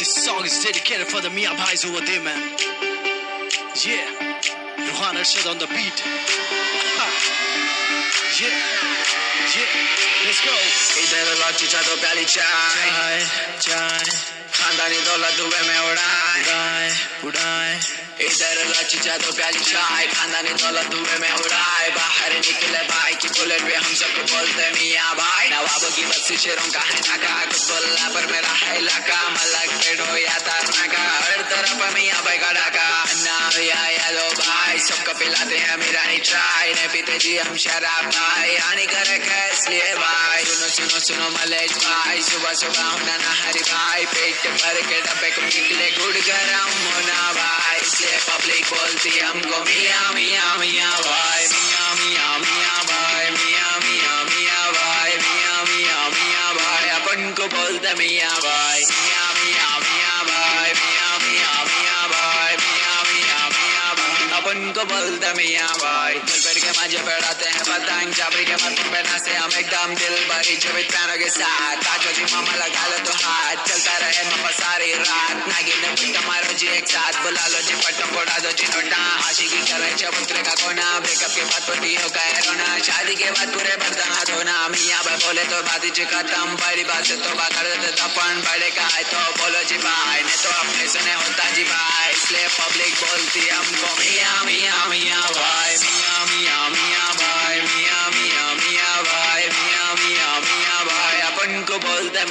This song is dedicated for the Mia Bhais over there, man. Yeah, Ruhan Arshad on the beat. Yeah, let's go. इधर लौटी चादों प्याली चाय चाय खानदानी दौलत धुएं में उड़ाए उड़ाए इधर लौटी चादों प्याली चाय खानदानी दौलत धुएं में उड़ाए बाहर निकले भाई की बुलेट पे हम सबको बोलते मियाँ भाई नवाबों की बस्ती शेरों का है नाका कुतुल्ला पर मेरा है इलाका मलक पेड़ो या तारनाका हर तरफ मियाँ भाई का डाका अन्ना या लो भाई सबको पिलाते हैं मीरानी चाय ने पीते जी हम शराब भाई हानि करे इसलिए भाई सुनो सुनो सुनो मलेश भाई सुबह सुबह होना ना हरी भाई पेट भर के डब्बे को निकले गुड़ गरम होना भाई इसलिए पब्लिक बोलती हमको मियाँ मियाँ मियाँ भाई मियाँ मियाँ मियाँ भाई मियाँ मियाँ मियाँ भाई मियाँ मियाँ मियाँ भाई अपन को बोलते मियाँ भाई मियाँ मियाँ मियाँ भाई मियाँ मियाँ मियाँ भाई मियाँ मियाँ मियाँ भाई अपन को बोलते मियाँ भाई दिल पर के मांझे बढ़ाते हैं पतंग चाबरी के माथों पे नाचे हम एकदम दिल भरी जबित पैनों के साथ ताजो जी मामा लगा लो तो हाथ चलता रहे मामा सारी रात नागिन ने पिट्टा मारो जी एक साथ बुला लो जी पट्टों फोड़ा दो जी नोटा आशिकी करे चबूतरे का कोना ब्रेकअप के बाद पति हो गए रोना शादी के बाद पूरे बर्तन धोना मियाँ भाई बोले तो बात ही खत्म बड़ी बात से तो बात कर देते तपन बड़े का है तो बोलो जी भाई ने तो अपने सुने होता जी भाई इसलिए पब्लिक बोलती हमको मियाँ मियाँ मियाँ भाई मियाँ मियाँ मियाँ भाई मियाँ मियाँ मियाँ भाई मियाँ मियाँ मियाँ भाई अपन को बोलते